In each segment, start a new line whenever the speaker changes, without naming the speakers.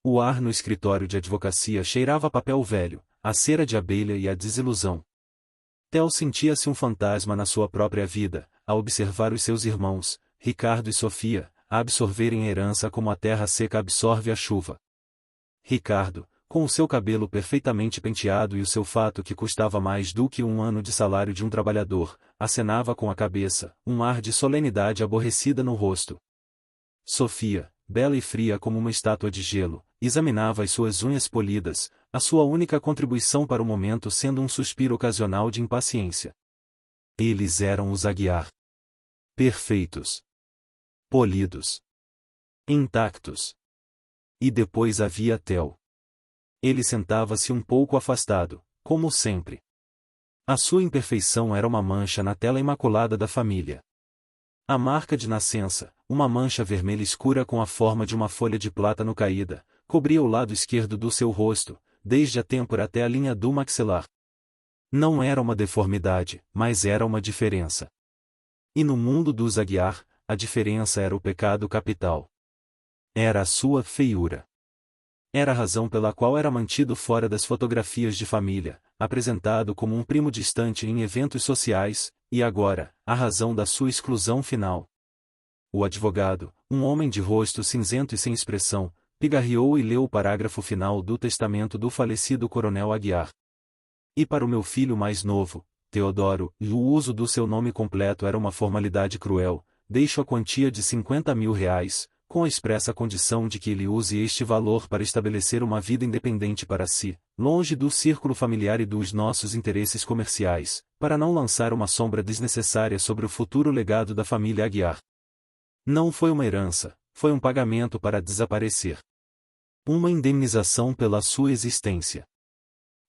O ar no escritório de advocacia cheirava a papel velho, a cera de abelha e a desilusão. Theo sentia-se um fantasma na sua própria vida, a observar os seus irmãos, Ricardo e Sofia, a absorverem a herança como a terra seca absorve a chuva. Ricardo, com o seu cabelo perfeitamente penteado e o seu fato que custava mais do que um ano de salário de um trabalhador, acenava com a cabeça, um ar de solenidade aborrecida no rosto. Sofia, bela e fria como uma estátua de gelo, examinava as suas unhas polidas, a sua única contribuição para o momento sendo um suspiro ocasional de impaciência. Eles eram os Aguiar. Perfeitos. Polidos. Intactos. E depois havia Theo. Ele sentava-se um pouco afastado, como sempre. A sua imperfeição era uma mancha na tela imaculada da família. A marca de nascença, uma mancha vermelha escura com a forma de uma folha de plátano caída, cobria o lado esquerdo do seu rosto, desde a têmpora até a linha do maxilar. Não era uma deformidade, mas era uma diferença. E no mundo dos Aguiar, a diferença era o pecado capital. Era a sua feiura. Era a razão pela qual era mantido fora das fotografias de família, apresentado como um primo distante em eventos sociais, e agora, a razão da sua exclusão final. O advogado, um homem de rosto cinzento e sem expressão, pigarreou e leu o parágrafo final do testamento do falecido coronel Aguiar. E para o meu filho mais novo, Teodoro, o uso do seu nome completo era uma formalidade cruel, deixo a quantia de R$ 50.000, com a expressa condição de que ele use este valor para estabelecer uma vida independente para si, longe do círculo familiar e dos nossos interesses comerciais, para não lançar uma sombra desnecessária sobre o futuro legado da família Aguiar. Não foi uma herança, foi um pagamento para desaparecer. Uma indemnização pela sua existência.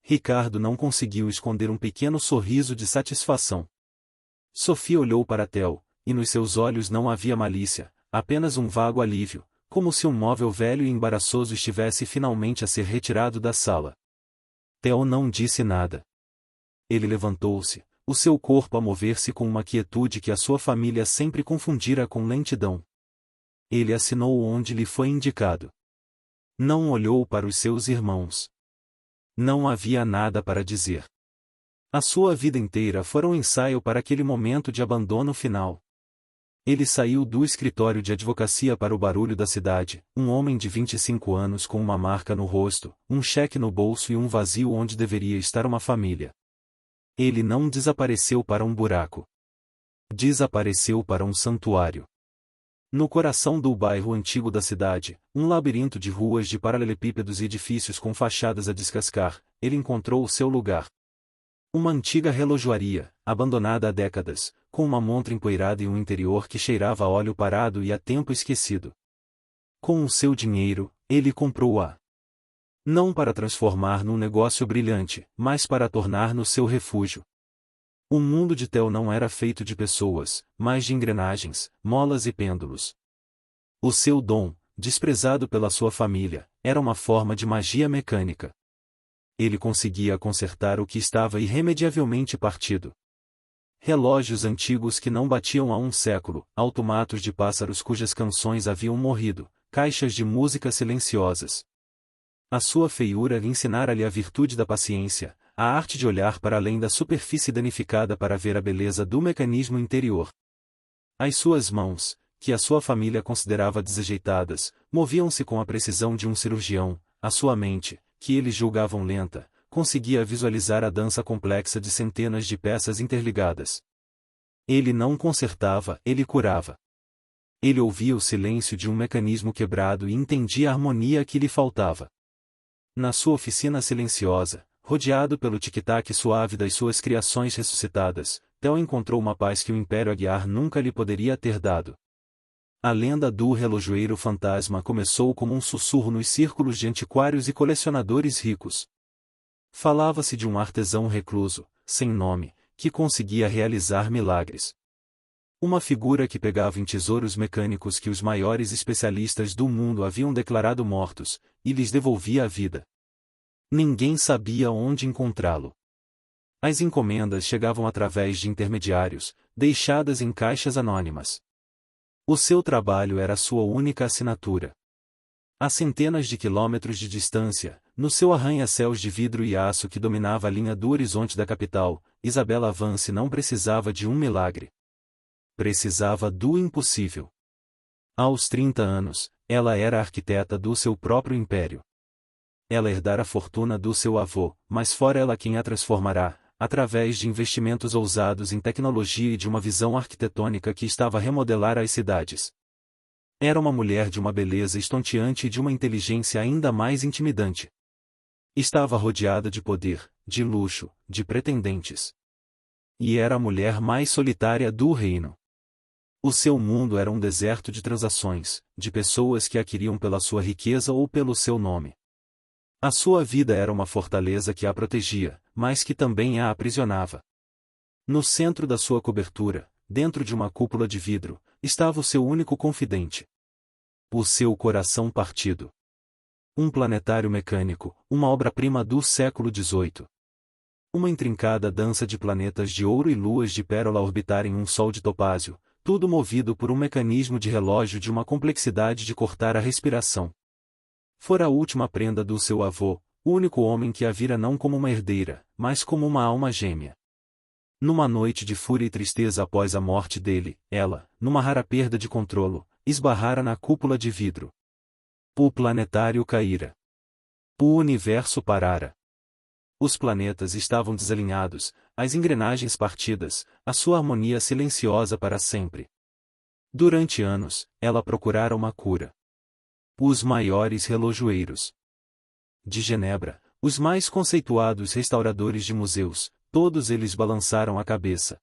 Ricardo não conseguiu esconder um pequeno sorriso de satisfação. Sofia olhou para Theo, e nos seus olhos não havia malícia, apenas um vago alívio, como se um móvel velho e embaraçoso estivesse finalmente a ser retirado da sala. Theo não disse nada. Ele levantou-se, o seu corpo a mover-se com uma quietude que a sua família sempre confundira com lentidão. Ele assinou onde lhe foi indicado. Não olhou para os seus irmãos. Não havia nada para dizer. A sua vida inteira fora um ensaio para aquele momento de abandono final. Ele saiu do escritório de advocacia para o barulho da cidade, um homem de 25 anos com uma marca no rosto, um cheque no bolso e um vazio onde deveria estar uma família. Ele não desapareceu para um buraco. Desapareceu para um santuário. No coração do bairro antigo da cidade, um labirinto de ruas de paralelepípedos e edifícios com fachadas a descascar, ele encontrou o seu lugar. Uma antiga relojoaria, abandonada há décadas, com uma montra empoeirada e um interior que cheirava a óleo parado e a tempo esquecido. Com o seu dinheiro, ele comprou-a. Não para transformar num negócio brilhante, mas para tornar no seu refúgio. O mundo de Theo não era feito de pessoas, mas de engrenagens, molas e pêndulos. O seu dom, desprezado pela sua família, era uma forma de magia mecânica. Ele conseguia consertar o que estava irremediavelmente partido. Relógios antigos que não batiam há um século, automatos de pássaros cujas canções haviam morrido, caixas de música silenciosas. A sua feiura lhe ensinara-lhe a virtude da paciência, a arte de olhar para além da superfície danificada para ver a beleza do mecanismo interior. As suas mãos, que a sua família considerava desajeitadas, moviam-se com a precisão de um cirurgião, a sua mente, que eles julgavam lenta, conseguia visualizar a dança complexa de centenas de peças interligadas. Ele não consertava, ele curava. Ele ouvia o silêncio de um mecanismo quebrado e entendia a harmonia que lhe faltava. Na sua oficina silenciosa, rodeado pelo tic-tac suave das suas criações ressuscitadas, Theo encontrou uma paz que o Império Aguiar nunca lhe poderia ter dado. A lenda do relojoeiro fantasma começou como um sussurro nos círculos de antiquários e colecionadores ricos. Falava-se de um artesão recluso, sem nome, que conseguia realizar milagres. Uma figura que pegava em tesouros mecânicos que os maiores especialistas do mundo haviam declarado mortos, e lhes devolvia a vida. Ninguém sabia onde encontrá-lo. As encomendas chegavam através de intermediários, deixadas em caixas anônimas. O seu trabalho era sua única assinatura. A centenas de quilômetros de distância, no seu arranha-céus de vidro e aço que dominava a linha do horizonte da capital, Isabella Vance não precisava de um milagre. Precisava do impossível. Aos 30 anos, ela era arquiteta do seu próprio império. Ela herdara a fortuna do seu avô, mas fora ela quem a transformará, através de investimentos ousados em tecnologia e de uma visão arquitetônica que estava a remodelar as cidades. Era uma mulher de uma beleza estonteante e de uma inteligência ainda mais intimidante. Estava rodeada de poder, de luxo, de pretendentes. E era a mulher mais solitária do reino. O seu mundo era um deserto de transações, de pessoas que a queriam pela sua riqueza ou pelo seu nome. A sua vida era uma fortaleza que a protegia, mas que também a aprisionava. No centro da sua cobertura, dentro de uma cúpula de vidro, estava o seu único confidente. O seu coração partido. Um planetário mecânico, uma obra-prima do século XVIII. Uma intrincada dança de planetas de ouro e luas de pérola orbitar em um sol de topázio, tudo movido por um mecanismo de relógio de uma complexidade de cortar a respiração. Fora a última prenda do seu avô, o único homem que a vira não como uma herdeira, mas como uma alma gêmea. Numa noite de fúria e tristeza após a morte dele, ela, numa rara perda de controlo, esbarrara na cúpula de vidro. O planetário caíra. O universo parara. Os planetas estavam desalinhados, as engrenagens partidas, a sua harmonia silenciosa para sempre. Durante anos, ela procurara uma cura. Os maiores relojoeiros de Genebra, os mais conceituados restauradores de museus, todos eles balançaram a cabeça.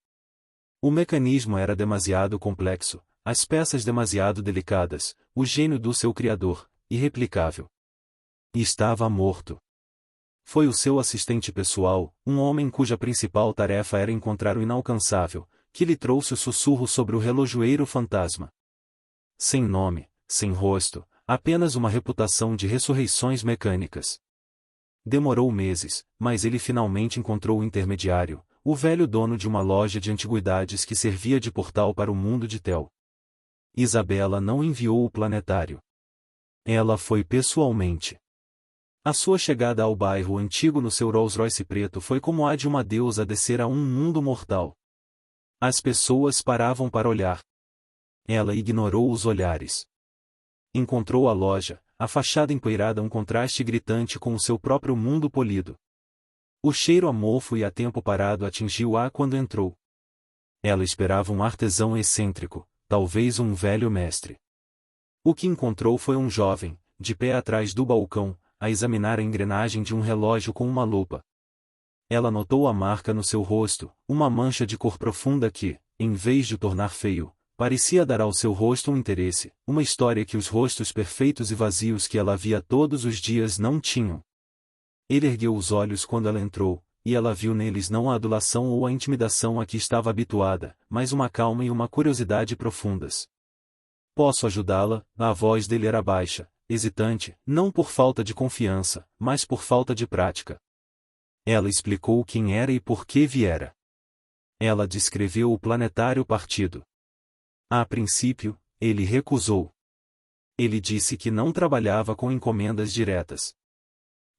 O mecanismo era demasiado complexo, as peças demasiado delicadas, o gênio do seu criador, irreplicável. Estava morto. Foi o seu assistente pessoal, um homem cuja principal tarefa era encontrar o inalcançável, que lhe trouxe o sussurro sobre o relojoeiro fantasma. Sem nome, sem rosto, apenas uma reputação de ressurreições mecânicas. Demorou meses, mas ele finalmente encontrou o intermediário, o velho dono de uma loja de antiguidades que servia de portal para o mundo de Tel. Isabella não enviou o planetário. Ela foi pessoalmente. A sua chegada ao bairro antigo no seu Rolls-Royce preto foi como a de uma deusa descer a um mundo mortal. As pessoas paravam para olhar. Ela ignorou os olhares. Encontrou a loja, a fachada empoeirada um contraste gritante com o seu próprio mundo polido. O cheiro a mofo e a tempo parado atingiu-a quando entrou. Ela esperava um artesão excêntrico, talvez um velho mestre. O que encontrou foi um jovem, de pé atrás do balcão, a examinar a engrenagem de um relógio com uma lupa. Ela notou a marca no seu rosto, uma mancha de cor profunda que, em vez de o tornar feio, parecia dar ao seu rosto um interesse, uma história que os rostos perfeitos e vazios que ela via todos os dias não tinham. Ele ergueu os olhos quando ela entrou, e ela viu neles não a adulação ou a intimidação a que estava habituada, mas uma calma e uma curiosidade profundas. Posso ajudá-la? A voz dele era baixa, hesitante, não por falta de confiança, mas por falta de prática. Ela explicou quem era e por que viera. Ela descreveu o planetário partido. A princípio, ele recusou. Ele disse que não trabalhava com encomendas diretas.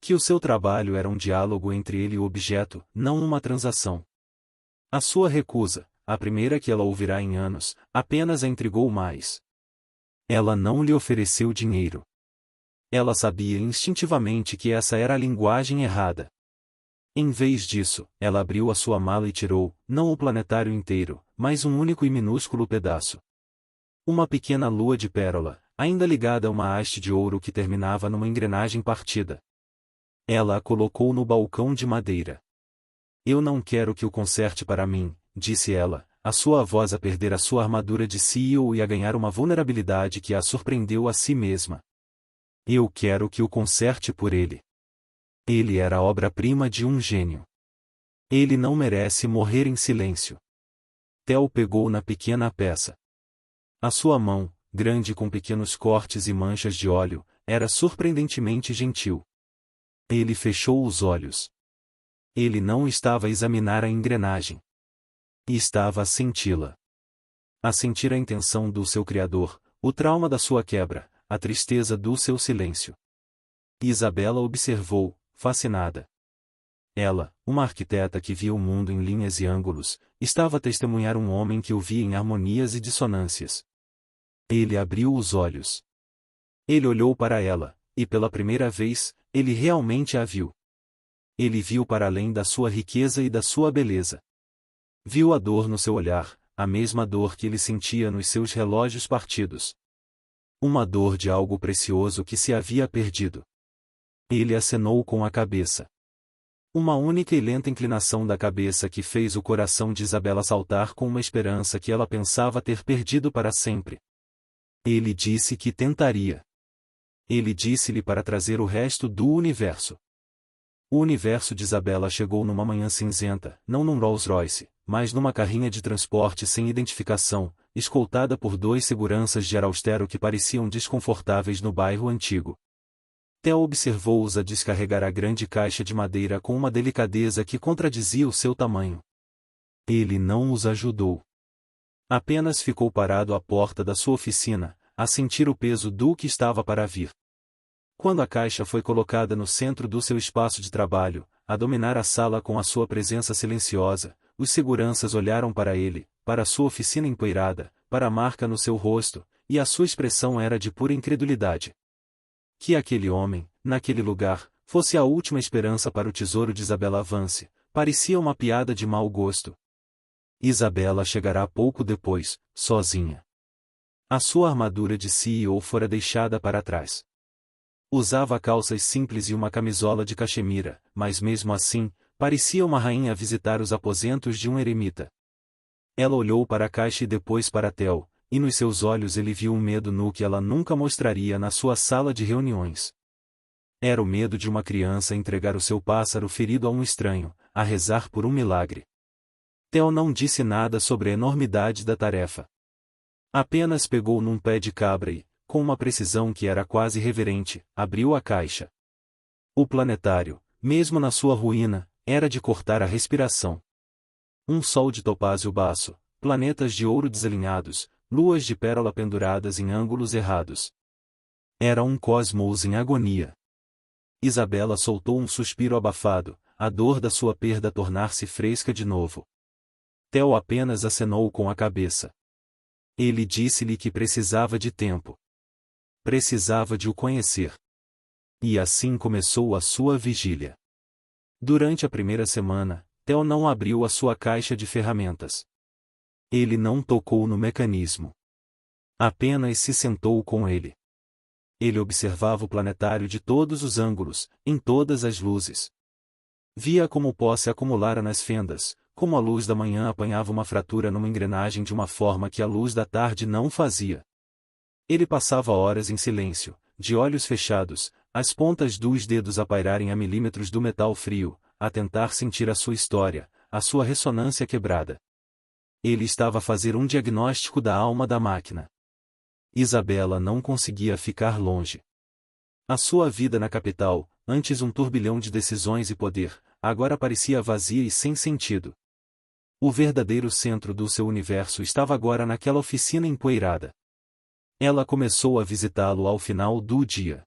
Que o seu trabalho era um diálogo entre ele e o objeto, não uma transação. A sua recusa, a primeira que ela ouvirá em anos, apenas a intrigou mais. Ela não lhe ofereceu dinheiro. Ela sabia instintivamente que essa era a linguagem errada. Em vez disso, ela abriu a sua mala e tirou, não o planetário inteiro, mas um único e minúsculo pedaço. Uma pequena lua de pérola, ainda ligada a uma haste de ouro que terminava numa engrenagem partida. Ela a colocou no balcão de madeira. Eu não quero que o conserte para mim, disse ela, a sua voz a perder a sua armadura de CEO e a ganhar uma vulnerabilidade que a surpreendeu a si mesma. Eu quero que o conserte por ele. Ele era a obra-prima de um gênio. Ele não merece morrer em silêncio. Theo pegou na pequena peça. A sua mão, grande com pequenos cortes e manchas de óleo, era surpreendentemente gentil. Ele fechou os olhos. Ele não estava a examinar a engrenagem. Estava a senti-la. A sentir a intenção do seu criador, o trauma da sua quebra, a tristeza do seu silêncio. Isabela observou, fascinada. Ela, uma arquiteta que via o mundo em linhas e ângulos, estava a testemunhar um homem que o via em harmonias e dissonâncias. Ele abriu os olhos. Ele olhou para ela, e pela primeira vez, ele realmente a viu. Ele viu para além da sua riqueza e da sua beleza. Viu a dor no seu olhar, a mesma dor que ele sentia nos seus relógios partidos. Uma dor de algo precioso que se havia perdido. Ele acenou com a cabeça. Uma única e lenta inclinação da cabeça que fez o coração de Isabela saltar com uma esperança que ela pensava ter perdido para sempre. Ele disse que tentaria. Ele disse-lhe para trazer o resto do universo. O universo de Isabela chegou numa manhã cinzenta, não num Rolls-Royce, mas numa carrinha de transporte sem identificação, escoltada por 2 seguranças de ar austero que pareciam desconfortáveis no bairro antigo. Theo observou-os a descarregar a grande caixa de madeira com uma delicadeza que contradizia o seu tamanho. Ele não os ajudou. Apenas ficou parado à porta da sua oficina, a sentir o peso do que estava para vir. Quando a caixa foi colocada no centro do seu espaço de trabalho, a dominar a sala com a sua presença silenciosa, os seguranças olharam para ele, para a sua oficina empoeirada, para a marca no seu rosto, e a sua expressão era de pura incredulidade. Que aquele homem, naquele lugar, fosse a última esperança para o tesouro de Isabela Vance, parecia uma piada de mau gosto. Isabela chegará pouco depois, sozinha. A sua armadura de CEO fora deixada para trás. Usava calças simples e uma camisola de cachemira, mas mesmo assim, parecia uma rainha a visitar os aposentos de um eremita. Ela olhou para a caixa e depois para Theo, e nos seus olhos ele viu um medo nu que ela nunca mostraria na sua sala de reuniões. Era o medo de uma criança entregar o seu pássaro ferido a um estranho, a rezar por um milagre. Theo não disse nada sobre a enormidade da tarefa. Apenas pegou num pé de cabra e, com uma precisão que era quase reverente, abriu a caixa. O planetário, mesmo na sua ruína, era de cortar a respiração. Um sol de topázio baço, planetas de ouro desalinhados, luas de pérola penduradas em ângulos errados. Era um cosmos em agonia. Isabela soltou um suspiro abafado, a dor da sua perda tornar-se fresca de novo. Theo apenas acenou com a cabeça. Ele disse-lhe que precisava de tempo. Precisava de o conhecer. E assim começou a sua vigília. Durante a primeira semana, Theo não abriu a sua caixa de ferramentas. Ele não tocou no mecanismo. Apenas se sentou com ele. Ele observava o planetário de todos os ângulos, em todas as luzes. Via como o pó se acumulara nas fendas, como a luz da manhã apanhava uma fratura numa engrenagem de uma forma que a luz da tarde não fazia. Ele passava horas em silêncio, de olhos fechados, as pontas dos dedos a pairarem a milímetros do metal frio, a tentar sentir a sua história, a sua ressonância quebrada. Ele estava a fazer um diagnóstico da alma da máquina. Isabela não conseguia ficar longe. A sua vida na capital, antes um turbilhão de decisões e poder, agora parecia vazia e sem sentido. O verdadeiro centro do seu universo estava agora naquela oficina empoeirada. Ela começou a visitá-lo ao final do dia.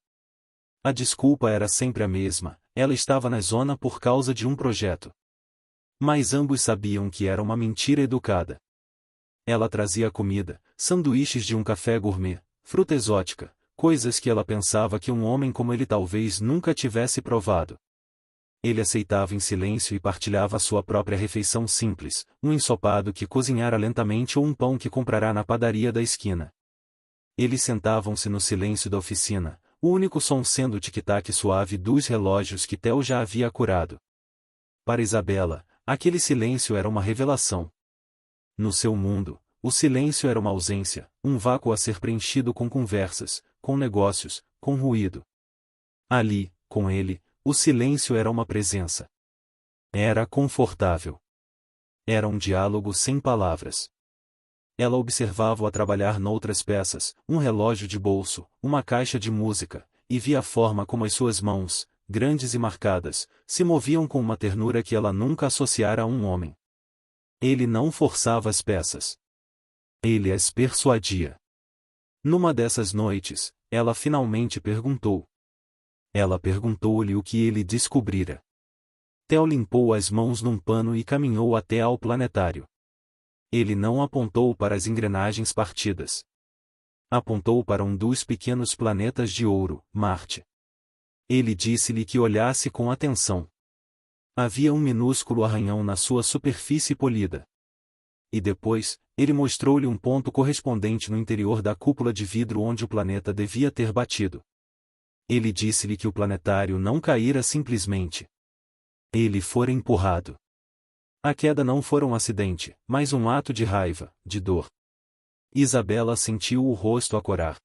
A desculpa era sempre a mesma, ela estava na zona por causa de um projeto. Mas ambos sabiam que era uma mentira educada. Ela trazia comida, sanduíches de um café gourmet, fruta exótica, coisas que ela pensava que um homem como ele talvez nunca tivesse provado. Ele aceitava em silêncio e partilhava a sua própria refeição simples, um ensopado que cozinhara lentamente ou um pão que comprará na padaria da esquina. Eles sentavam-se no silêncio da oficina, o único som sendo o tic-tac suave dos relógios que Theo já havia curado. Para Isabela, aquele silêncio era uma revelação. No seu mundo, o silêncio era uma ausência, um vácuo a ser preenchido com conversas, com negócios, com ruído. Ali, com ele, o silêncio era uma presença. Era confortável. Era um diálogo sem palavras. Ela observava-o a trabalhar noutras peças, um relógio de bolso, uma caixa de música, e via a forma como as suas mãos, grandes e marcadas, se moviam com uma ternura que ela nunca associara a um homem. Ele não forçava as peças. Ele as persuadia. Numa dessas noites, ela finalmente perguntou. Ela perguntou-lhe o que ele descobrira. Theo limpou as mãos num pano e caminhou até ao planetário. Ele não apontou para as engrenagens partidas. Apontou para um dos pequenos planetas de ouro, Marte. Ele disse-lhe que olhasse com atenção. Havia um minúsculo arranhão na sua superfície polida. E depois, ele mostrou-lhe um ponto correspondente no interior da cúpula de vidro onde o planeta devia ter batido. Ele disse-lhe que o planetário não caíra simplesmente. Ele fora empurrado. A queda não fora um acidente, mas um ato de raiva, de dor. Isabela sentiu o rosto acorar.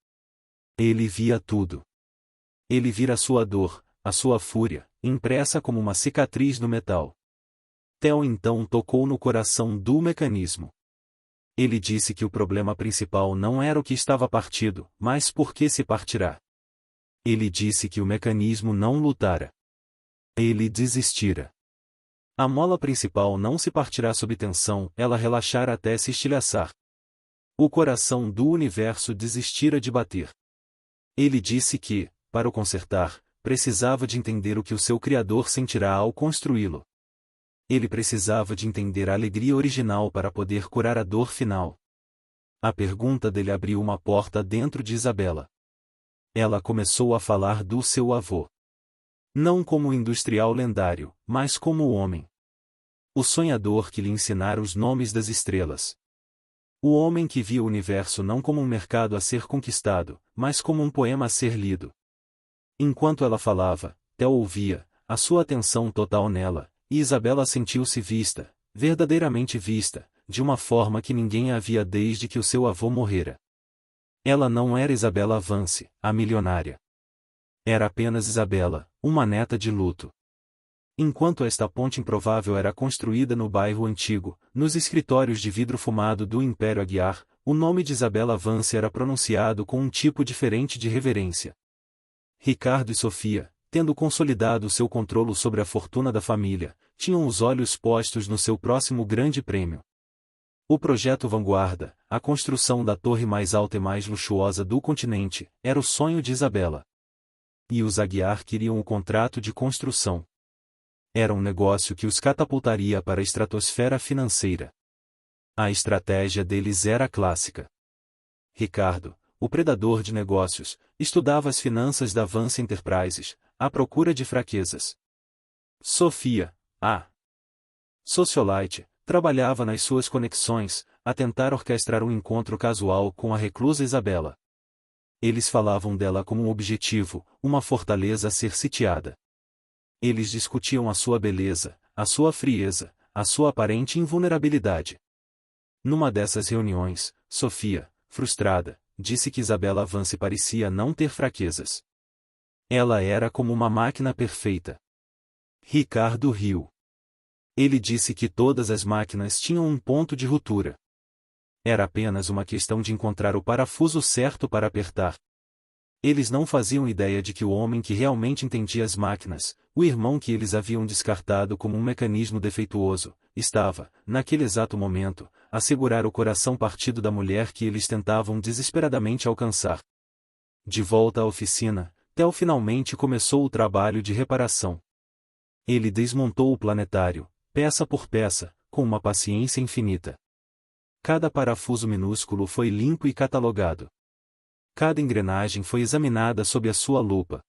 Ele via tudo. Ele vira a sua dor, a sua fúria, impressa como uma cicatriz no metal. Theo então tocou no coração do mecanismo. Ele disse que o problema principal não era o que estava partido, mas por que se partirá. Ele disse que o mecanismo não lutara. Ele desistira. A mola principal não se partirá sob tensão, ela relaxara até se estilhaçar. O coração do universo desistira de bater. Ele disse que, para o consertar, precisava de entender o que o seu Criador sentirá ao construí-lo. Ele precisava de entender a alegria original para poder curar a dor final. A pergunta dele abriu uma porta dentro de Isabela. Ela começou a falar do seu avô. Não como o industrial lendário, mas como o homem. O sonhador que lhe ensinara os nomes das estrelas. O homem que via o universo não como um mercado a ser conquistado, mas como um poema a ser lido. Enquanto ela falava, Theo ouvia, a sua atenção total nela, e Isabela sentiu-se vista, verdadeiramente vista, de uma forma que ninguém havia desde que o seu avô morrera. Ela não era Isabela Vance, a milionária. Era apenas Isabela, uma neta de luto. Enquanto esta ponte improvável era construída no bairro antigo, nos escritórios de vidro fumado do Império Aguiar, o nome de Isabela Vance era pronunciado com um tipo diferente de reverência. Ricardo e Sofia, tendo consolidado seu controle sobre a fortuna da família, tinham os olhos postos no seu próximo grande prêmio. O projeto Vanguarda, a construção da torre mais alta e mais luxuosa do continente, era o sonho de Isabela. E os Aguiar queriam o contrato de construção. Era um negócio que os catapultaria para a estratosfera financeira. A estratégia deles era clássica. Ricardo, o predador de negócios, estudava as finanças da Vance Enterprises, à procura de fraquezas. Sofia, a socialite, trabalhava nas suas conexões, a tentar orquestrar um encontro casual com a reclusa Isabela. Eles falavam dela como um objetivo, uma fortaleza a ser sitiada. Eles discutiam a sua beleza, a sua frieza, a sua aparente invulnerabilidade. Numa dessas reuniões, Sofia, frustrada, disse que Isabela Vance parecia não ter fraquezas. Ela era como uma máquina perfeita. Ricardo riu. Ele disse que todas as máquinas tinham um ponto de ruptura. Era apenas uma questão de encontrar o parafuso certo para apertar. Eles não faziam ideia de que o homem que realmente entendia as máquinas, o irmão que eles haviam descartado como um mecanismo defeituoso, estava, naquele exato momento, a segurar o coração partido da mulher que eles tentavam desesperadamente alcançar. De volta à oficina, Theo finalmente começou o trabalho de reparação. Ele desmontou o planetário, peça por peça, com uma paciência infinita. Cada parafuso minúsculo foi limpo e catalogado. Cada engrenagem foi examinada sob a sua lupa.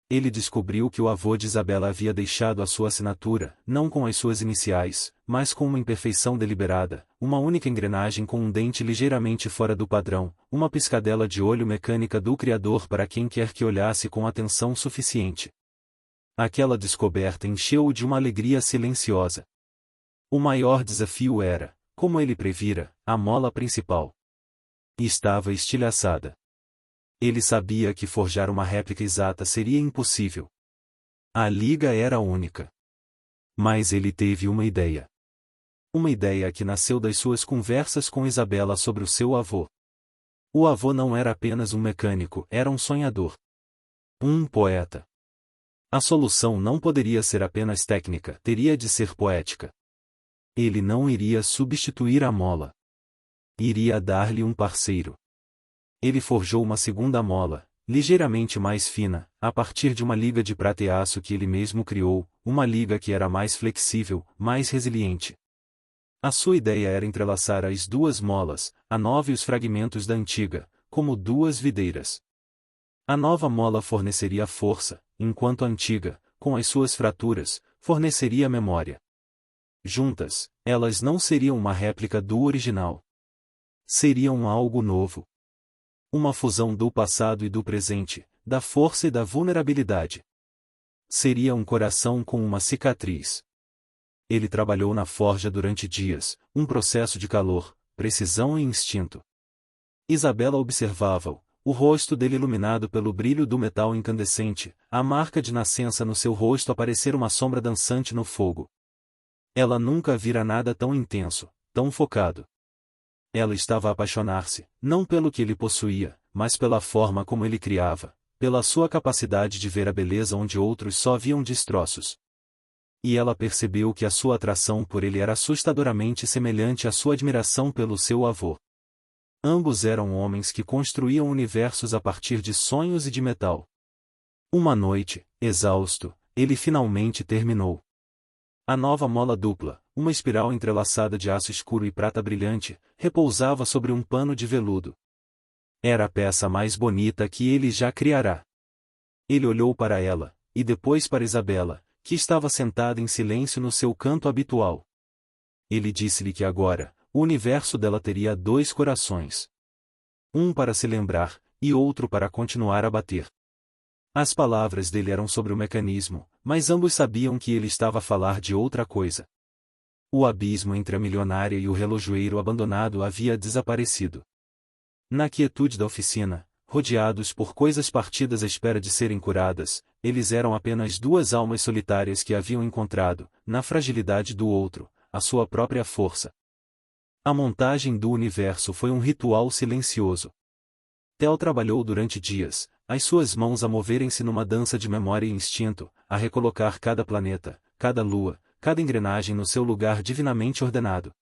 Ele descobriu que o avô de Isabela havia deixado a sua assinatura, não com as suas iniciais, mas com uma imperfeição deliberada, uma única engrenagem com um dente ligeiramente fora do padrão, uma piscadela de olho mecânica do Criador para quem quer que olhasse com atenção suficiente. Aquela descoberta encheu-o de uma alegria silenciosa. O maior desafio era, como ele previra, a mola principal. Estava estilhaçada. Ele sabia que forjar uma réplica exata seria impossível. A liga era única. Mas ele teve uma ideia. Uma ideia que nasceu das suas conversas com Isabela sobre o seu avô. O avô não era apenas um mecânico, era um sonhador. Um poeta. A solução não poderia ser apenas técnica, teria de ser poética. Ele não iria substituir a mola. Iria dar-lhe um parceiro. Ele forjou uma segunda mola, ligeiramente mais fina, a partir de uma liga de prata e aço que ele mesmo criou, uma liga que era mais flexível, mais resiliente. A sua ideia era entrelaçar as duas molas, a nova e os fragmentos da antiga, como duas videiras. A nova mola forneceria força, enquanto a antiga, com as suas fraturas, forneceria memória. Juntas, elas não seriam uma réplica do original. Seriam algo novo. Uma fusão do passado e do presente, da força e da vulnerabilidade. Seria um coração com uma cicatriz. Ele trabalhou na forja durante dias, um processo de calor, precisão e instinto. Isabela observava-o, o rosto dele iluminado pelo brilho do metal incandescente, a marca de nascença no seu rosto a parecer uma sombra dançante no fogo. Ela nunca vira nada tão intenso, tão focado. Ela estava a apaixonar-se, não pelo que ele possuía, mas pela forma como ele criava, pela sua capacidade de ver a beleza onde outros só viam destroços. E ela percebeu que a sua atração por ele era assustadoramente semelhante à sua admiração pelo seu avô. Ambos eram homens que construíam universos a partir de sonhos e de metal. Uma noite, exausto, ele finalmente terminou. A nova mola dupla, uma espiral entrelaçada de aço escuro e prata brilhante, repousava sobre um pano de veludo. Era a peça mais bonita que ele já criara. Ele olhou para ela, e depois para Isabela, que estava sentada em silêncio no seu canto habitual. Ele disse-lhe que agora, o universo dela teria dois corações. Um para se lembrar, e outro para continuar a bater. As palavras dele eram sobre o mecanismo, mas ambos sabiam que ele estava a falar de outra coisa. O abismo entre a milionária e o relojoeiro abandonado havia desaparecido. Na quietude da oficina, rodeados por coisas partidas à espera de serem curadas, eles eram apenas duas almas solitárias que haviam encontrado, na fragilidade do outro, a sua própria força. A montagem do universo foi um ritual silencioso. Theo trabalhou durante dias, as suas mãos a moverem-se numa dança de memória e instinto, a recolocar cada planeta, cada lua, cada engrenagem no seu lugar divinamente ordenado.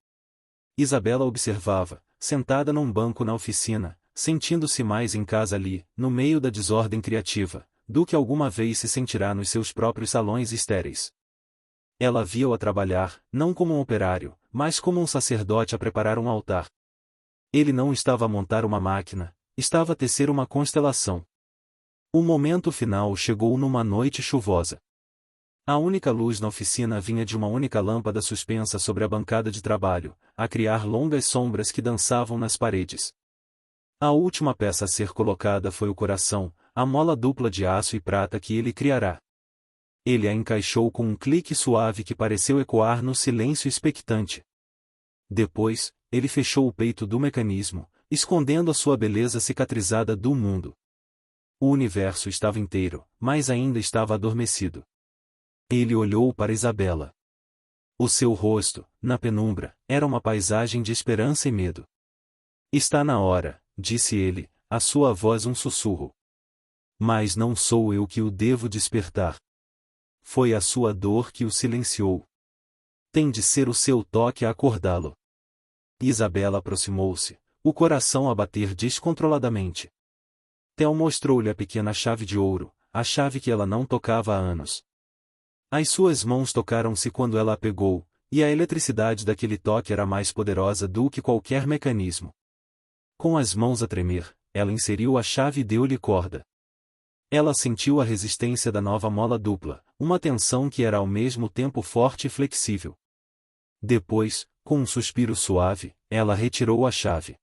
Isabela observava, sentada num banco na oficina, sentindo-se mais em casa ali, no meio da desordem criativa, do que alguma vez se sentirá nos seus próprios salões estéreis. Ela via-o a trabalhar, não como um operário, mas como um sacerdote a preparar um altar. Ele não estava a montar uma máquina, estava a tecer uma constelação. O momento final chegou numa noite chuvosa. A única luz na oficina vinha de uma única lâmpada suspensa sobre a bancada de trabalho, a criar longas sombras que dançavam nas paredes. A última peça a ser colocada foi o coração, a mola dupla de aço e prata que ele criará. Ele a encaixou com um clique suave que pareceu ecoar no silêncio expectante. Depois, ele fechou o peito do mecanismo, escondendo a sua beleza cicatrizada do mundo. O universo estava inteiro, mas ainda estava adormecido. Ele olhou para Isabela. O seu rosto, na penumbra, era uma paisagem de esperança e medo. Está na hora, disse ele, a sua voz um sussurro. Mas não sou eu que o devo despertar. Foi a sua dor que o silenciou. Tem de ser o seu toque a acordá-lo. Isabela aproximou-se, o coração a bater descontroladamente. Theo mostrou-lhe a pequena chave de ouro, a chave que ela não tocava há anos. As suas mãos tocaram-se quando ela a pegou, e a eletricidade daquele toque era mais poderosa do que qualquer mecanismo. Com as mãos a tremer, ela inseriu a chave e deu-lhe corda. Ela sentiu a resistência da nova mola dupla, uma tensão que era ao mesmo tempo forte e flexível. Depois, com um suspiro suave, ela retirou a chave.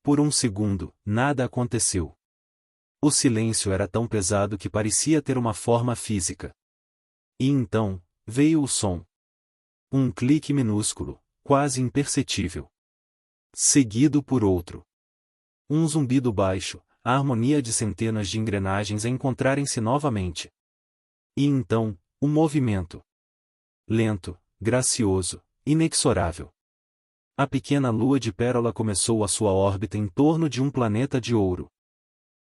Por um segundo, nada aconteceu. O silêncio era tão pesado que parecia ter uma forma física. E então, veio o som. Um clique minúsculo, quase imperceptível. Seguido por outro. Um zumbido baixo, a harmonia de centenas de engrenagens a encontrarem-se novamente. E então, um movimento. Lento, gracioso, inexorável. A pequena lua de pérola começou a sua órbita em torno de um planeta de ouro.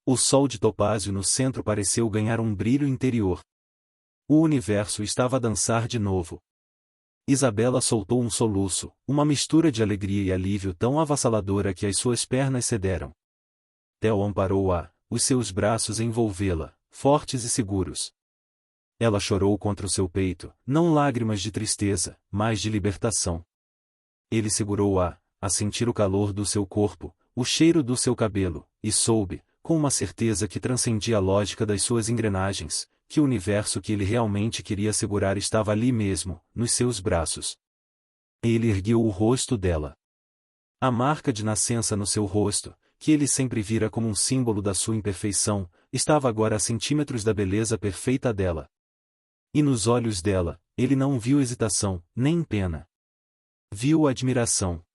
O sol de topázio no centro pareceu ganhar um brilho interior. O universo estava a dançar de novo. Isabela soltou um soluço, uma mistura de alegria e alívio tão avassaladora que as suas pernas cederam. Theo amparou-a, os seus braços envolvê-la, fortes e seguros. Ela chorou contra o seu peito, não lágrimas de tristeza, mas de libertação. Ele segurou-a, a sentir o calor do seu corpo, o cheiro do seu cabelo, e soube, com uma certeza que transcendia a lógica das suas engrenagens, que o universo que ele realmente queria segurar estava ali mesmo, nos seus braços. Ele ergueu o rosto dela. A marca de nascença no seu rosto, que ele sempre vira como um símbolo da sua imperfeição, estava agora a centímetros da beleza perfeita dela. E nos olhos dela, ele não viu hesitação, nem pena. Viu admiração.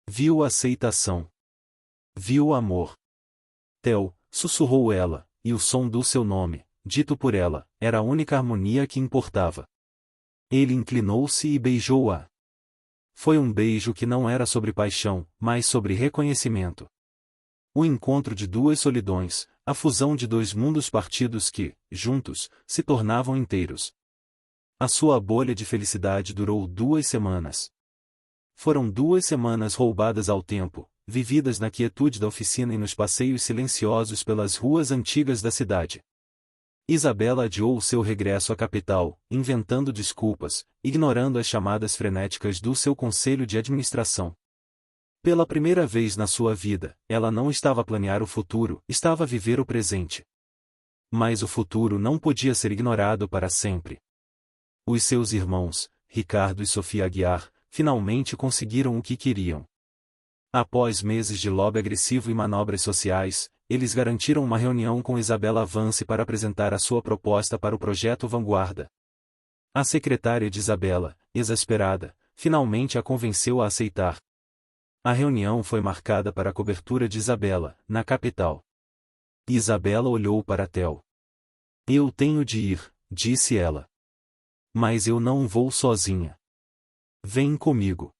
Viu aceitação. Viu amor. Tel, sussurrou ela, e o som do seu nome, dito por ela, era a única harmonia que importava. Ele inclinou-se e beijou-a. Foi um beijo que não era sobre paixão, mas sobre reconhecimento. O encontro de duas solidões, a fusão de dois mundos partidos que, juntos, se tornavam inteiros. A sua bolha de felicidade durou 2 semanas. Foram 2 semanas roubadas ao tempo, vividas na quietude da oficina e nos passeios silenciosos pelas ruas antigas da cidade. Isabela adiou o seu regresso à capital, inventando desculpas, ignorando as chamadas frenéticas do seu conselho de administração. Pela primeira vez na sua vida, ela não estava a planear o futuro, estava a viver o presente. Mas o futuro não podia ser ignorado para sempre. Os seus irmãos, Ricardo e Sofia Aguiar, finalmente conseguiram o que queriam. Após meses de lobby agressivo e manobras sociais, eles garantiram uma reunião com Isabela Vance para apresentar a sua proposta para o projeto Vanguarda. A secretária de Isabela, exasperada, finalmente a convenceu a aceitar. A reunião foi marcada para a cobertura de Isabela, na capital. Isabela olhou para Tel. Eu tenho de ir, disse ela. Mas eu não vou sozinha. Vem comigo.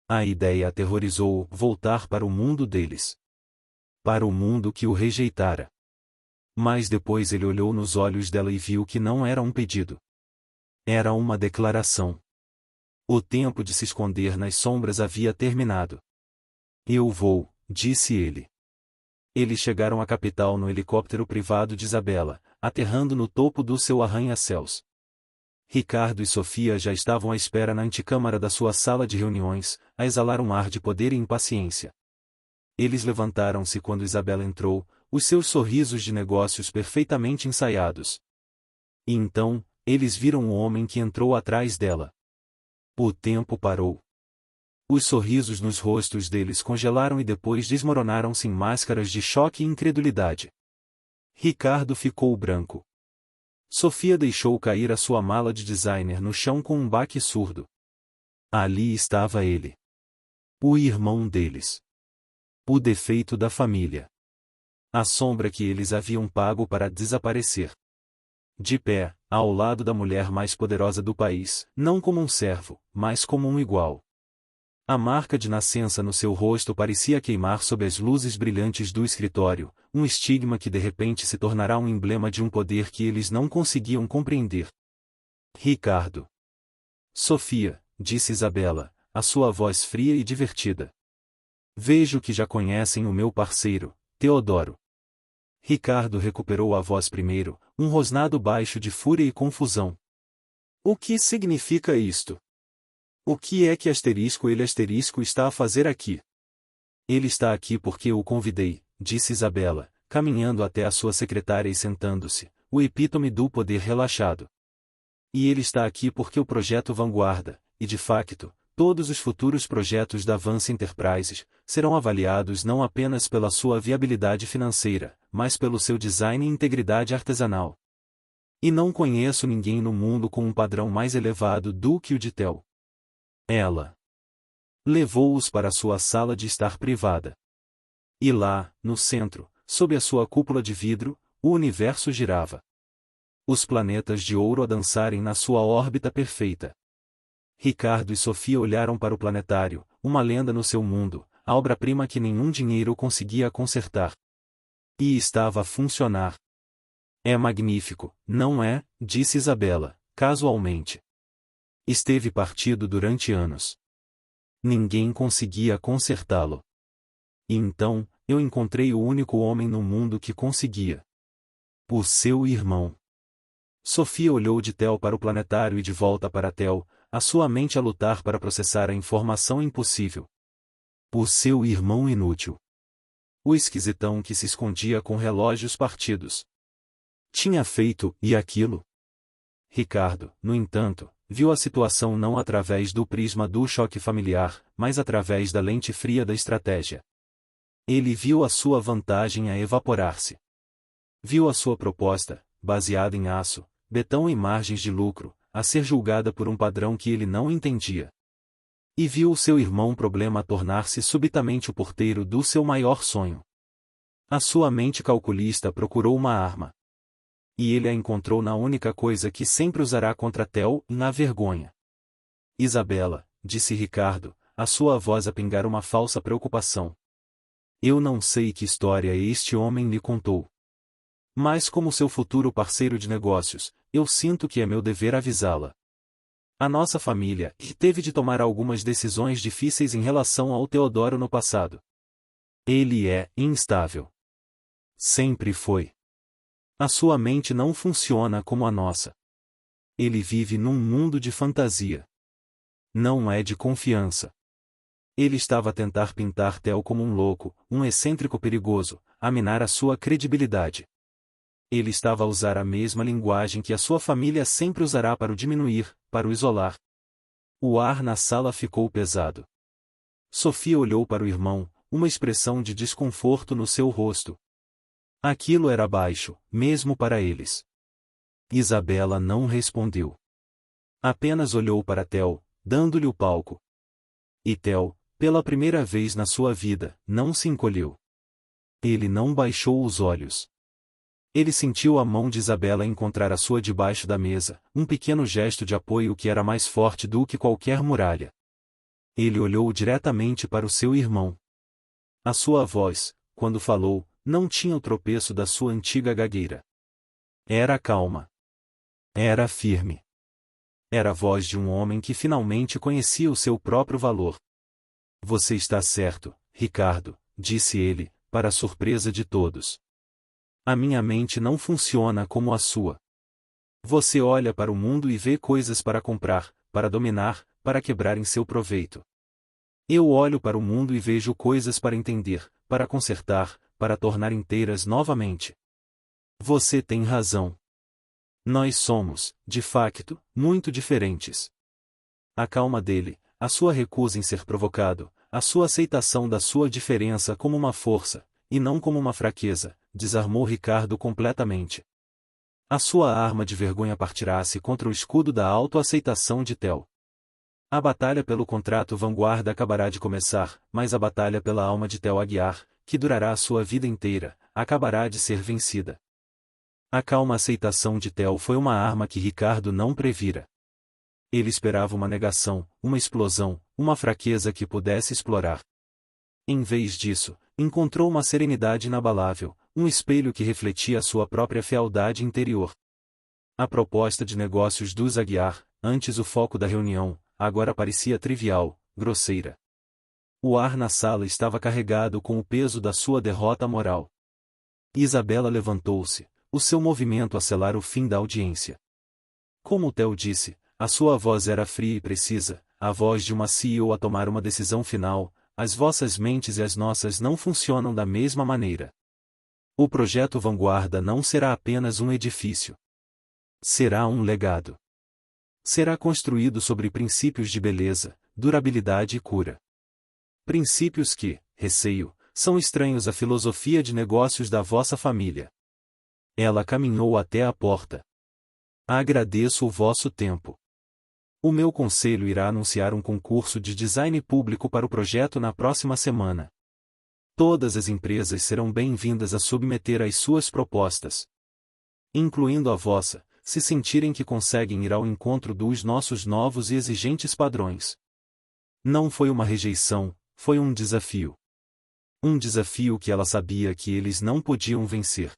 A ideia aterrorizou-o voltar para o mundo deles. Para o mundo que o rejeitara. Mas depois ele olhou nos olhos dela e viu que não era um pedido. Era uma declaração. O tempo de se esconder nas sombras havia terminado. Eu vou, disse ele. Eles chegaram à capital no helicóptero privado de Isabela, aterrando no topo do seu arranha-céus. Ricardo e Sofia já estavam à espera na antecâmara da sua sala de reuniões, a exalar um ar de poder e impaciência. Eles levantaram-se quando Isabela entrou, os seus sorrisos de negócios perfeitamente ensaiados. E então, eles viram o homem que entrou atrás dela. O tempo parou. Os sorrisos nos rostos deles congelaram e depois desmoronaram-se em máscaras de choque e incredulidade. Ricardo ficou branco. Sofia deixou cair a sua mala de designer no chão com um baque surdo. Ali estava ele. O irmão deles. O defeito da família. A sombra que eles haviam pago para desaparecer. De pé, ao lado da mulher mais poderosa do país, não como um servo, mas como um igual. A marca de nascença no seu rosto parecia queimar sob as luzes brilhantes do escritório, um estigma que de repente se tornará um emblema de um poder que eles não conseguiam compreender. Ricardo. Sofia, disse Isabela, a sua voz fria e divertida. Vejo que já conhecem o meu parceiro, Teodoro. Ricardo recuperou a voz primeiro, um rosnado baixo de fúria e confusão. O que significa isto? O que é que ele está a fazer aqui? Ele está aqui porque eu o convidei, disse Isabela, caminhando até a sua secretária e sentando-se, o epítome do poder relaxado. E ele está aqui porque o projeto Vanguarda, e de facto, todos os futuros projetos da Vance Enterprises, serão avaliados não apenas pela sua viabilidade financeira, mas pelo seu design e integridade artesanal. E não conheço ninguém no mundo com um padrão mais elevado do que o de Tel. Ela levou-os para sua sala de estar privada. E lá, no centro, sob a sua cúpula de vidro, o universo girava. Os planetas de ouro a dançarem na sua órbita perfeita. Ricardo e Sofia olharam para o planetário, uma lenda no seu mundo, a obra-prima que nenhum dinheiro conseguia consertar. E estava a funcionar. É magnífico, não é? Disse Isabela, casualmente. Esteve partido durante anos. Ninguém conseguia consertá-lo. E então, Eu encontrei o único homem no mundo que conseguia. O seu irmão. Sofia olhou de Theo para o planetário e de volta para Theo, a sua mente a lutar para processar a informação impossível. O seu irmão inútil. O esquisitão que se escondia com relógios partidos. Tinha feito, e aquilo? Ricardo, no entanto, viu a situação não através do prisma do choque familiar, mas através da lente fria da estratégia. Ele viu a sua vantagem a evaporar-se. Viu a sua proposta, baseada em aço, betão e margens de lucro, a ser julgada por um padrão que ele não entendia. E viu o seu irmão problema a tornar-se subitamente o porteiro do seu maior sonho. A sua mente calculista procurou uma arma. E ele a encontrou na única coisa que sempre usará contra Theo, na vergonha. Isabela, disse Ricardo, a sua voz a pingar uma falsa preocupação. Eu não sei que história este homem lhe contou. Mas como seu futuro parceiro de negócios, eu sinto que é meu dever avisá-la. A nossa família teve de tomar algumas decisões difíceis em relação ao Teodoro no passado. Ele é instável. Sempre foi. A sua mente não funciona como a nossa. Ele vive num mundo de fantasia. Não é de confiança. Ele estava a tentar pintar Theo como um louco, um excêntrico perigoso, a minar a sua credibilidade. Ele estava a usar a mesma linguagem que a sua família sempre usará para o diminuir, para o isolar. O ar na sala ficou pesado. Sofia olhou para o irmão, uma expressão de desconforto no seu rosto. Aquilo era baixo, mesmo para eles. Isabela não respondeu. Apenas olhou para Theo, dando-lhe o palco. E Theo, pela primeira vez na sua vida, não se encolheu. Ele não baixou os olhos. Ele sentiu a mão de Isabela encontrar a sua debaixo da mesa, um pequeno gesto de apoio que era mais forte do que qualquer muralha. Ele olhou diretamente para o seu irmão. A sua voz, quando falou, não tinha o tropeço da sua antiga gagueira. Era calma. Era firme. Era a voz de um homem que finalmente conhecia o seu próprio valor. Você está certo, Ricardo, disse ele, para a surpresa de todos. A minha mente não funciona como a sua. Você olha para o mundo e vê coisas para comprar, para dominar, para quebrar em seu proveito. Eu olho para o mundo e vejo coisas para entender, para consertar, para tornar inteiras novamente. Você tem razão. Nós somos, de facto, muito diferentes. A calma dele, a sua recusa em ser provocado, a sua aceitação da sua diferença como uma força, e não como uma fraqueza, desarmou Ricardo completamente. A sua arma de vergonha partirá-se contra o escudo da autoaceitação de Theo. A batalha pelo contrato vanguarda acabará de começar, mas a batalha pela alma de Theo Aguiar, que durará a sua vida inteira, acabará de ser vencida. A calma aceitação de Theo foi uma arma que Ricardo não previra. Ele esperava uma negação, uma explosão, uma fraqueza que pudesse explorar. Em vez disso, encontrou uma serenidade inabalável, um espelho que refletia a sua própria fealdade interior. A proposta de negócios dos Aguiar, antes o foco da reunião, agora parecia trivial, grosseira. O ar na sala estava carregado com o peso da sua derrota moral. Isabela levantou-se, o seu movimento a selar o fim da audiência. Como Theo disse, a sua voz era fria e precisa, a voz de uma CEO a tomar uma decisão final. As vossas mentes e as nossas não funcionam da mesma maneira. O projeto Vanguarda não será apenas um edifício. Será um legado. Será construído sobre princípios de beleza, durabilidade e cura. Princípios que, receio, são estranhos à filosofia de negócios da vossa família. Ela caminhou até a porta. Agradeço o vosso tempo. O meu conselho irá anunciar um concurso de design público para o projeto na próxima semana. Todas as empresas serão bem-vindas a submeter as suas propostas, incluindo a vossa, se sentirem que conseguem ir ao encontro dos nossos novos e exigentes padrões. Não foi uma rejeição, foi um desafio. Um desafio que ela sabia que eles não podiam vencer.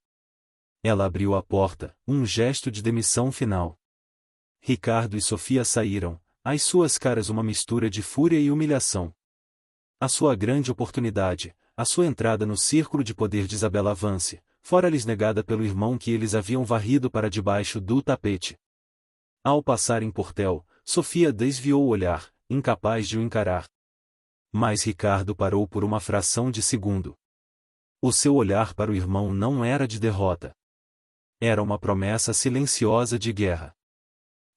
Ela abriu a porta, um gesto de demissão final. Ricardo e Sofia saíram, as suas caras uma mistura de fúria e humilhação. A sua grande oportunidade, a sua entrada no círculo de poder de Isabella Vance, fora-lhes negada pelo irmão que eles haviam varrido para debaixo do tapete. Ao passarem por Theo, Sofia desviou o olhar, incapaz de o encarar. Mas Ricardo parou por uma fração de segundo. O seu olhar para o irmão não era de derrota. Era uma promessa silenciosa de guerra.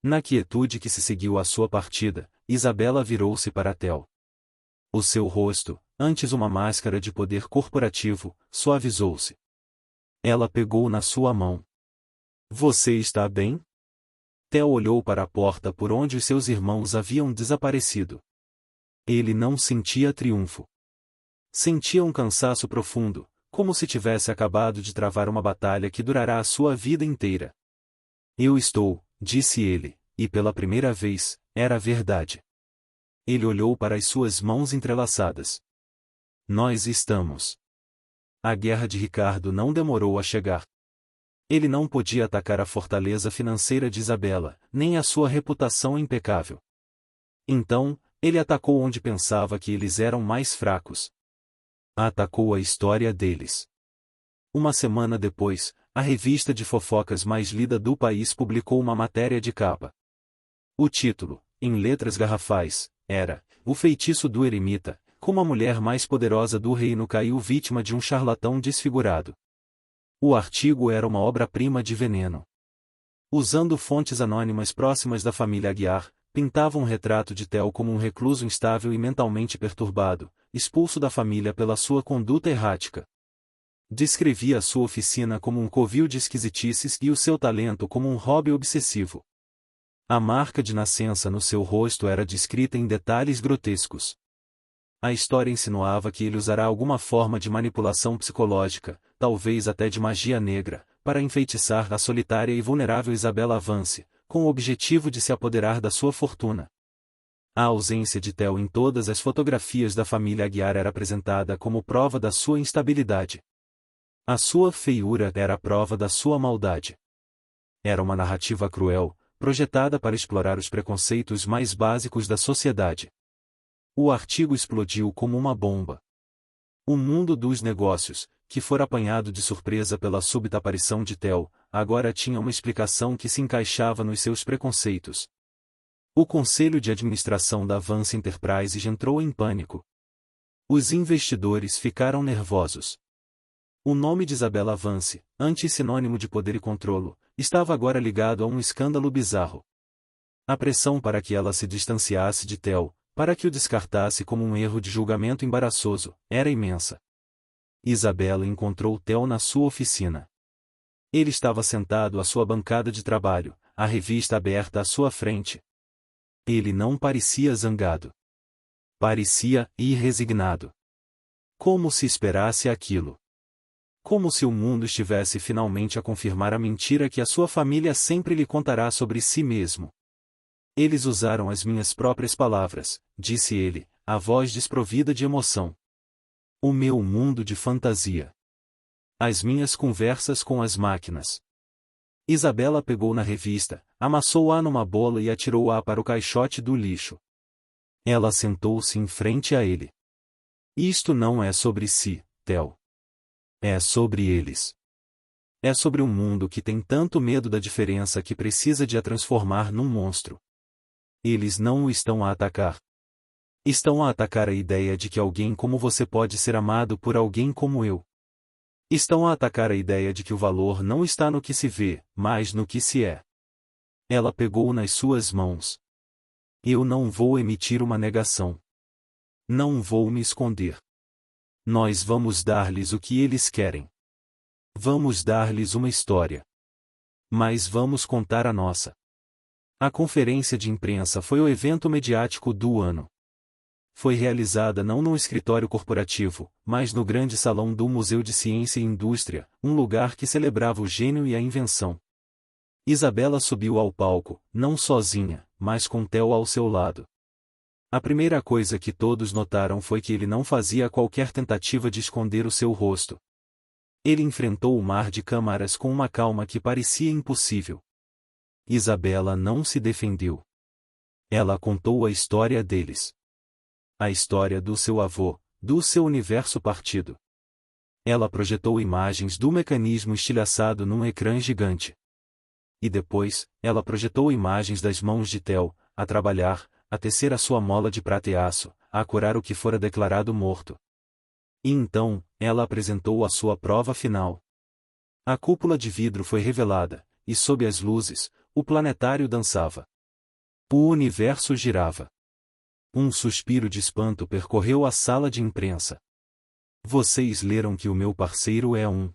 Na quietude que se seguiu à sua partida, Isabella virou-se para Theo. O seu rosto, antes uma máscara de poder corporativo, suavizou-se. Ela pegou na sua mão. Você está bem? Theo olhou para a porta por onde os seus irmãos haviam desaparecido. Ele não sentia triunfo. Sentia um cansaço profundo, como se tivesse acabado de travar uma batalha que durará a sua vida inteira. Eu estou, disse ele, e pela primeira vez, era verdade. Ele olhou para as suas mãos entrelaçadas. Nós estamos. A guerra de Ricardo não demorou a chegar. Ele não podia atacar a fortaleza financeira de Isabella, nem a sua reputação impecável. Então, ele atacou onde pensava que eles eram mais fracos. Atacou a história deles. Uma semana depois, a revista de fofocas mais lida do país publicou uma matéria de capa. O título, em letras garrafais, era O feitiço do eremita, como a mulher mais poderosa do reino caiu vítima de um charlatão desfigurado. O artigo era uma obra-prima de veneno. Usando fontes anônimas próximas da família Aguiar, pintava um retrato de Theo como um recluso instável e mentalmente perturbado, expulso da família pela sua conduta errática. Descrevia a sua oficina como um covil de esquisitices e o seu talento como um hobby obsessivo. A marca de nascença no seu rosto era descrita em detalhes grotescos. A história insinuava que ele usará alguma forma de manipulação psicológica, talvez até de magia negra, para enfeitiçar a solitária e vulnerável Isabella Vance, com o objetivo de se apoderar da sua fortuna. A ausência de Theo em todas as fotografias da família Aguiar era apresentada como prova da sua instabilidade. A sua feiura era a prova da sua maldade. Era uma narrativa cruel, projetada para explorar os preconceitos mais básicos da sociedade. O artigo explodiu como uma bomba. O mundo dos negócios, que fora apanhado de surpresa pela súbita aparição de Theo, agora tinha uma explicação que se encaixava nos seus preconceitos. O conselho de administração da Vance Enterprises entrou em pânico. Os investidores ficaram nervosos. O nome de Isabella Vance, antes sinônimo de poder e controlo, estava agora ligado a um escândalo bizarro. A pressão para que ela se distanciasse de Theo, para que o descartasse como um erro de julgamento embaraçoso, era imensa. Isabella encontrou Theo na sua oficina. Ele estava sentado à sua bancada de trabalho, a revista aberta à sua frente. Ele não parecia zangado. Parecia irresignado. Como se esperasse aquilo. Como se o mundo estivesse finalmente a confirmar a mentira que a sua família sempre lhe contará sobre si mesmo. Eles usaram as minhas próprias palavras, disse ele, a voz desprovida de emoção. O meu mundo de fantasia. As minhas conversas com as máquinas. Isabella pegou na revista, amassou-a numa bola e atirou-a para o caixote do lixo. Ela sentou-se em frente a ele. Isto não é sobre si, Theo. É sobre eles. É sobre um mundo que tem tanto medo da diferença que precisa de a transformar num monstro. Eles não o estão a atacar. Estão a atacar a ideia de que alguém como você pode ser amado por alguém como eu. Estão a atacar a ideia de que o valor não está no que se vê, mas no que se é. Ela pegou nas suas mãos. Eu não vou emitir uma negação. Não vou me esconder. Nós vamos dar-lhes o que eles querem. Vamos dar-lhes uma história. Mas vamos contar a nossa. A conferência de imprensa foi o evento mediático do ano. Foi realizada não num escritório corporativo, mas no grande salão do Museu de Ciência e Indústria, um lugar que celebrava o gênio e a invenção. Isabella subiu ao palco, não sozinha, mas com Theo ao seu lado. A primeira coisa que todos notaram foi que ele não fazia qualquer tentativa de esconder o seu rosto. Ele enfrentou o mar de câmaras com uma calma que parecia impossível. Isabella não se defendeu. Ela contou a história deles. A história do seu avô, do seu universo partido. Ela projetou imagens do mecanismo estilhaçado num ecrã gigante. E depois, ela projetou imagens das mãos de Theo, a trabalhar, a tecer a sua mola de prata e aço, a curar o que fora declarado morto. E então, ela apresentou a sua prova final. A cúpula de vidro foi revelada, e sob as luzes, o planetário dançava. O universo girava. Um suspiro de espanto percorreu a sala de imprensa. Vocês leram que o meu parceiro é um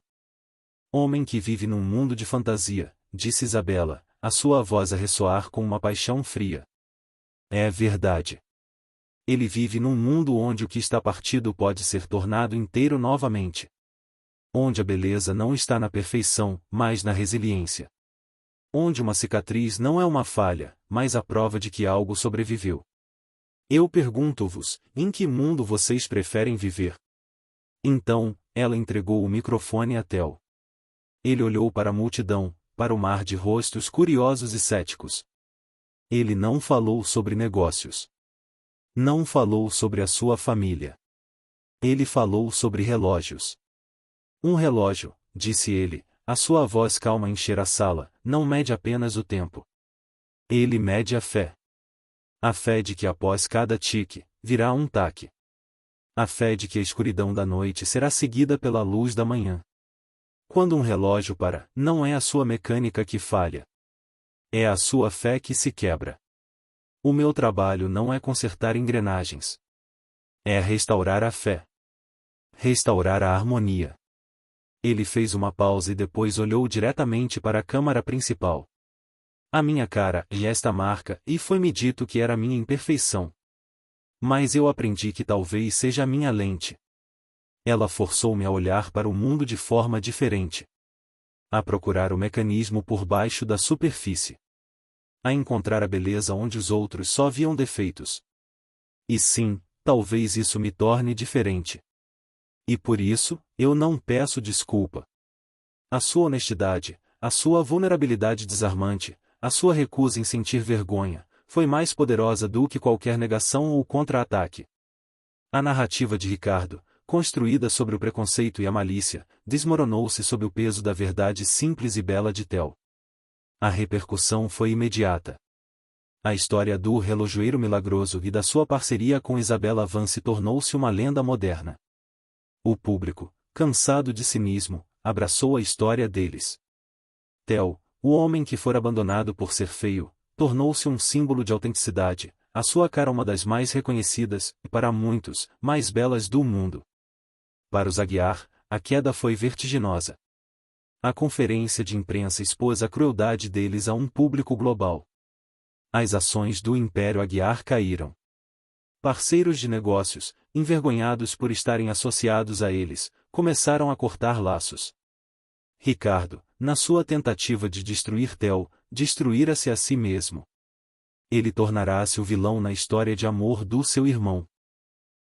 homem que vive num mundo de fantasia, disse Isabela, a sua voz a ressoar com uma paixão fria. É verdade. Ele vive num mundo onde o que está partido pode ser tornado inteiro novamente. Onde a beleza não está na perfeição, mas na resiliência. Onde uma cicatriz não é uma falha, mas a prova de que algo sobreviveu. Eu pergunto-vos, em que mundo vocês preferem viver? Então, ela entregou o microfone a Theo. Ele olhou para a multidão, para o mar de rostos curiosos e céticos. Ele não falou sobre negócios. Não falou sobre a sua família. Ele falou sobre relógios. Um relógio, disse ele, a sua voz calma encher a sala, não mede apenas o tempo. Ele mede a fé. A fé de que após cada tique, virá um taque. A fé de que a escuridão da noite será seguida pela luz da manhã. Quando um relógio para, não é a sua mecânica que falha. É a sua fé que se quebra. O meu trabalho não é consertar engrenagens. É restaurar a fé. Restaurar a harmonia. Ele fez uma pausa e depois olhou diretamente para a câmara principal. A minha cara e esta marca, e foi-me dito que era a minha imperfeição. Mas eu aprendi que talvez seja a minha lente. Ela forçou-me a olhar para o mundo de forma diferente. A procurar o mecanismo por baixo da superfície. A encontrar a beleza onde os outros só viam defeitos. E sim, talvez isso me torne diferente. E por isso, eu não peço desculpa. A sua honestidade, a sua vulnerabilidade desarmante, a sua recusa em sentir vergonha, foi mais poderosa do que qualquer negação ou contra-ataque. A narrativa de Ricardo, construída sobre o preconceito e a malícia, desmoronou-se sob o peso da verdade simples e bela de Theo. A repercussão foi imediata. A história do relojoeiro milagroso e da sua parceria com Isabella Vance tornou-se uma lenda moderna. O público, cansado de cinismo, abraçou a história deles. Theo, o homem que fora abandonado por ser feio, tornou-se um símbolo de autenticidade, a sua cara uma das mais reconhecidas, e para muitos, mais belas do mundo. Para os Aguiar, a queda foi vertiginosa. A conferência de imprensa expôs a crueldade deles a um público global. As ações do Império Aguiar caíram. Parceiros de negócios, envergonhados por estarem associados a eles, começaram a cortar laços. Ricardo, na sua tentativa de destruir Theo, destruíra-se a si mesmo. Ele tornará-se o vilão na história de amor do seu irmão.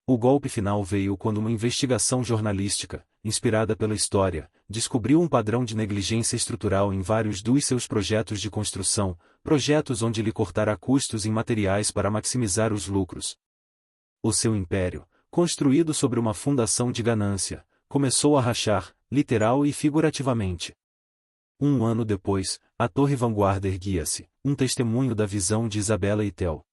O golpe final veio quando uma investigação jornalística, inspirada pela história, descobriu um padrão de negligência estrutural em vários dos seus projetos de construção, projetos onde ele cortara custos em materiais para maximizar os lucros. O seu império, construído sobre uma fundação de ganância, começou a rachar, literal e figurativamente. Um ano depois, a Torre Vanguarda erguia-se, um testemunho da visão de Isabella e Theo.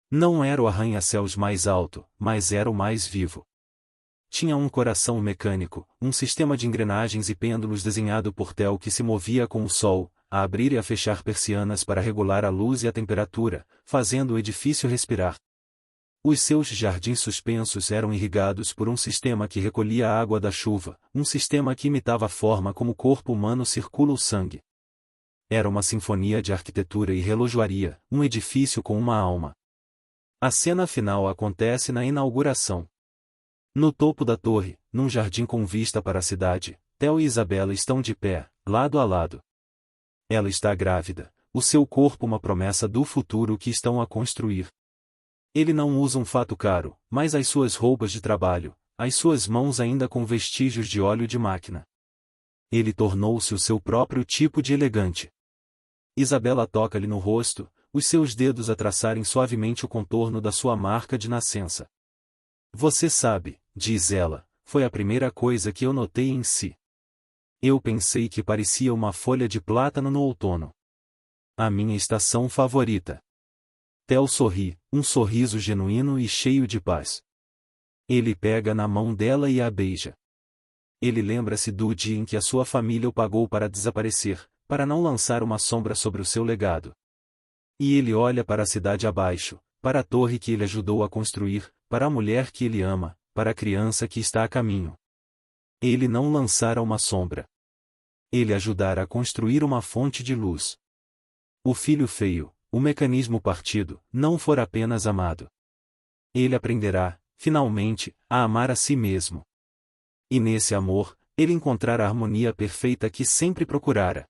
Não era o arranha-céus mais alto, mas era o mais vivo. Tinha um coração mecânico, um sistema de engrenagens e pêndulos desenhado por Theo que se movia com o sol, a abrir e a fechar persianas para regular a luz e a temperatura, fazendo o edifício respirar. Os seus jardins suspensos eram irrigados por um sistema que recolhia a água da chuva, um sistema que imitava a forma como o corpo humano circula o sangue. Era uma sinfonia de arquitetura e relojoaria, um edifício com uma alma. A cena final acontece na inauguração. No topo da torre, num jardim com vista para a cidade, Theo e Isabella estão de pé, lado a lado. Ela está grávida, o seu corpo uma promessa do futuro que estão a construir. Ele não usa um fato caro, mas as suas roupas de trabalho, as suas mãos ainda com vestígios de óleo de máquina. Ele tornou-se o seu próprio tipo de elegante. Isabella toca-lhe no rosto, os seus dedos a traçarem suavemente o contorno da sua marca de nascença. Você sabe, diz ela, foi a primeira coisa que eu notei em si. Eu pensei que parecia uma folha de plátano no outono. A minha estação favorita. Theo sorri, um sorriso genuíno e cheio de paz. Ele pega na mão dela e a beija. Ele lembra-se do dia em que a sua família o pagou para desaparecer, para não lançar uma sombra sobre o seu legado. E ele olha para a cidade abaixo, para a torre que ele ajudou a construir, para a mulher que ele ama, para a criança que está a caminho. Ele não lançara uma sombra. Ele ajudara a construir uma fonte de luz. O filho feio, o mecanismo partido, não for apenas amado. Ele aprenderá, finalmente, a amar a si mesmo. E nesse amor, ele encontrará a harmonia perfeita que sempre procurara.